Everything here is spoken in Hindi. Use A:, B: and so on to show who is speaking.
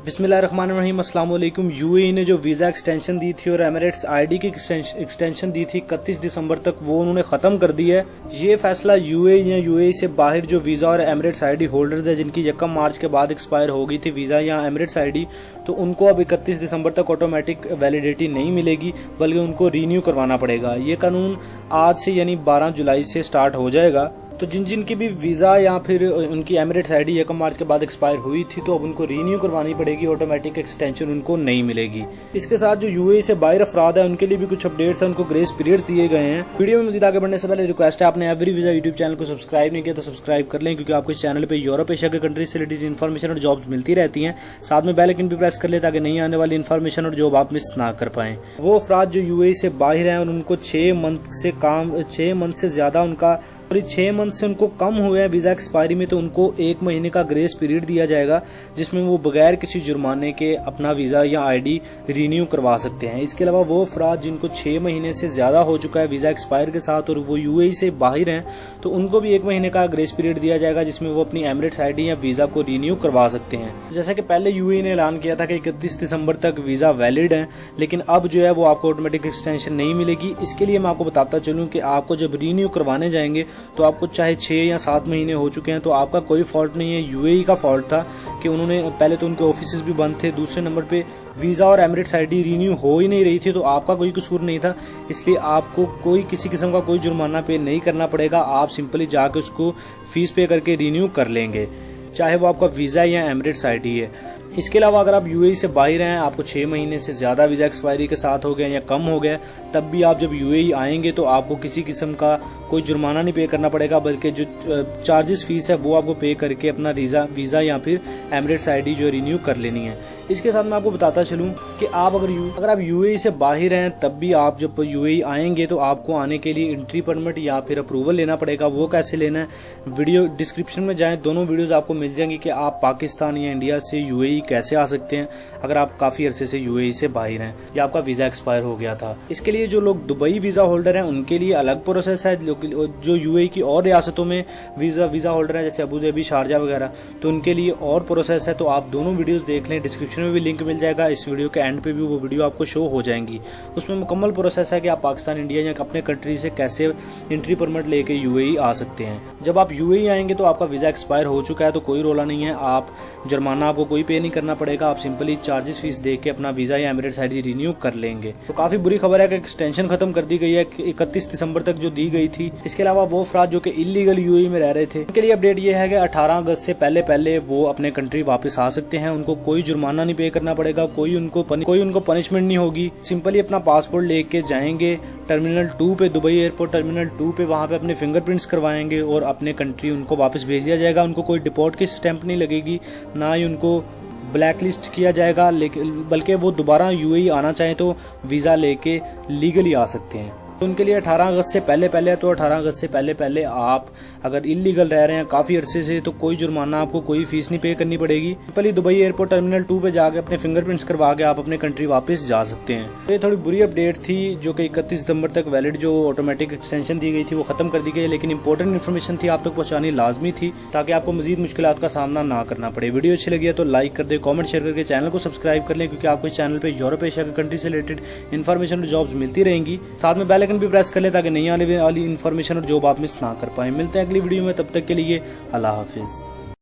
A: बिस्मिल्लाहिर्रहमानिर्रहीम, अस्सलाम वालेकुम। यूएई ने जो वीज़ा एक्सटेंशन दी थी और एमिरेट्स आईडी की एक्सटेंशन दी थी 31 दिसंबर तक, वो उन्होंने ख़त्म कर दी है। ये फैसला यूएई या यूएई से बाहर जो वीज़ा और एमिरेट्स आईडी होल्डर्स है जिनकी 1 मार्च के बाद एक्सपायर हो गई थी वीज़ा या एमिरेट्स आईडी, तो उनको अब 31 दिसंबर तक ऑटोमेटिक वैलिडिटी नहीं मिलेगी, बल्कि उनको रीन्यू करवाना पड़ेगा। ये कानून आज से यानी 12 जुलाई से स्टार्ट हो जाएगा। तो जिन की भी वीज़ा या फिर उनकी एमिरेट्स आईडी 1 मार्च के बाद एक्सपायर हुई थी, तो अब उनको रीन्यू करवानी पड़ेगी, ऑटोमेटिक एक्सटेंशन उनको नहीं मिलेगी। इसके साथ जो यूएई से बाहर अफराद है उनके लिए भी कुछ अपडेट्स हैं, उनको ग्रेस पीरियड्स दिए गए हैं। वीडियो में मज़ीद आगे बढ़ने से पहले रिक्वेस्ट है, आपने एवरी वीज़ा यूट्यूब चैनल को सब्सक्राइब नहीं किया तो सब्सक्राइब कर लें, क्योंकि आपको इस चैनल पर यूरोप एशिया के कंट्रीज से रिलेटेड इन्फॉर्मेशन और जॉब्स मिलती रहती हैं। साथ में बेल आइकन भी प्रेस कर ले ताकि नई आने वाली इन्फॉर्मेशन और जॉब आप मिस ना कर पाएं। वो अफराद जो यूएई से बाहर हैं और उनको 6 मंथ से ज्यादा उनका 6 मंथ से उनको कम हुए हैं वीजा एक्सपायरी में, तो उनको 1 महीने का ग्रेस पीरियड दिया जाएगा, जिसमें वो बगैर किसी जुर्माने के अपना वीजा या आईडी रीन्यू करवा सकते हैं। इसके अलावा वो अफराद जिनको 6 महीने से ज्यादा हो चुका है वीजा एक्सपायर के साथ और वो यूएई से बाहर हैं, तो उनको भी 1 महीने का ग्रेस पीरियड दिया जाएगा, जिसमें वो अपनी एमिरेट्स आईडी या वीजा को रीन्यू करवा सकते हैं। जैसा कि पहले यूएई ने ऐलान किया था कि 31 दिसंबर तक वीजा वैलिड है, लेकिन अब जो है वो आपको ऑटोमेटिक एक्सटेंशन नहीं मिलेगी। इसके लिए मैं आपको बताता चलूं कि आपको जब रीन्यू करवाने जाएंगे तो आपको चाहे 6 या 7 महीने हो चुके हैं, तो आपका कोई फॉल्ट नहीं है। यूएई का फॉल्ट था कि उन्होंने पहले तो उनके ऑफिसेज भी बंद थे, दूसरे नंबर पे वीजा और एमिरेट्स आईडी रीन्यू हो ही नहीं रही थी, तो आपका कोई कसूर नहीं था। इसलिए आपको कोई किसी किस्म का कोई जुर्माना पे नहीं करना पड़ेगा। आप सिंपली जाके उसको फीस पे करके रीन्यू कर लेंगे, चाहे वो आपका वीजा या एमिरेट्स आईडी है। इसके अलावा अगर आप यूएई से बाहर हैं, आपको 6 महीने से ज्यादा वीजा एक्सपायरी के साथ हो गया या कम हो गया, तब भी आप जब यूएई आएंगे तो आपको किसी किस्म का कोई जुर्माना नहीं पे करना पड़ेगा, बल्कि जो चार्जेस फीस है वो आपको पे करके अपना वीजा या फिर एमिरेट्स आईडी जो रिन्यू कर लेनी है। इसके साथ मैं आपको बताता चलूं कि आप अगर आप यूएई से बाहर हैं, तब भी आप जब यूएई आएंगे तो आपको आने के लिए एंट्री परमिट या फिर अप्रूवल लेना पड़ेगा। वो कैसे लेना है, वीडियो डिस्क्रिप्शन में जाएं, दोनों वीडियोस आपको मिल जाएंगी कि आप पाकिस्तान या इंडिया से यूएई कैसे आ सकते हैं अगर आप काफी अरसे से यूएई से बाहर हैं या आपका वीजा एक्सपायर हो गया था। इसके लिए जो लोग दुबई वीजा होल्डर हैं उनके लिए अलग प्रोसेस है। जो यूएई की और रियासतों में वीजा होल्डर है, जैसे अबू धाबी, शारजा वगैरह, तो उनके लिए और प्रोसेस है। तो आप दोनों वीडियोस देख लें, डिस्क्रिप्शन में भी लिंक मिल जाएगा, इस वीडियो के एंड पे भी वो वीडियो आपको शो हो जाएंगी। उसमें मुकम्मल प्रोसेस है कि आप पाकिस्तान, इंडिया या अपने कंट्री से कैसे एंट्री परमिट लेके यूएई आ सकते हैं। जब आप यूएई आएंगे तो आपका वीजा एक्सपायर हो चुका है तो कोई रोला नहीं है, आप जुर्माना आपको कोई पे नहीं करना पड़ेगा। आप सिंपली चार्जेस फीस दे के अपना वीजा या एमिरेट्स आईडी रिन्यू कर लेंगे। तो काफी बुरी खबर है कि एक्सटेंशन खत्म कर दी गई है 31 दिसंबर तक जो दी गई थी। इसके अलावा वो अफराद जो कि इलीगल यूएई में रह रहे थे, उनके लिए अपडेट ये है कि 18 अगस्त से पहले वो अपने कंट्री वापस आ सकते हैं। उनको कोई जुर्माना नहीं पे करना पड़ेगा, कोई उनको पनिशमेंट नहीं होगी। सिंपली अपना पासपोर्ट लेके जाएंगे टर्मिनल 2 पे, दुबई एयरपोर्ट टर्मिनल 2 पे, वहां पे अपने फिंगरप्रिंट्स करवाएंगे और अपने कंट्री उनको वापस भेज दिया जाएगा। उनको कोई डिपोर्ट की स्टैंप नहीं लगेगी, ना ही उनको ब्लैक लिस्ट किया जाएगा, बल्कि वो दोबारा यूएई आना चाहे तो वीजा लेके लीगली आ सकते हैं। तो उनके लिए 18 अगस्त से पहले तो 18 अगस्त से पहले आप अगर इलीगल रह रहे हैं काफी अरसे से, तो कोई जुर्माना, आपको कोई फीस नहीं पे करनी पड़ेगी। सिंपली दुबई एयरपोर्ट टर्मिनल 2 पे जाके अपने फिंगरप्रिंट्स करवा के आप अपने कंट्री वापस जा सकते हैं। तो ये थोड़ी बुरी अपडेट थी जो कि 31 दिसंबर तक वैलिड जो ऑटोमेटिक एक्सटेंशन दी गई थी वो खत्म कर दी गई, लेकिन इंपॉर्टेंट इन्फॉर्मेशन थी, आप तक पहुंचानी लाजमी थी ताकि आपको मजीद मुश्किलात का सामना ना करना पड़े। वीडियो अच्छी लगी है तो लाइक कर दे, कॉमेंट शेयर करके चैनल को सब्सक्राइब कर लें, क्योंकि आपको इस चैनल पर यूरोप एशिया के कंट्री से रिलेटेड इन्फॉर्मेशन और जॉब्स मिलती रहेंगी। साथ में बेल आइकन भी प्रेस कर ले ताकि नई आने वाली इन्फॉर्मेशन और जॉब आप मिस ना कर पाए। मिलते हैं अगली वीडियो में, तब तक के लिए अल्लाह हाफिज।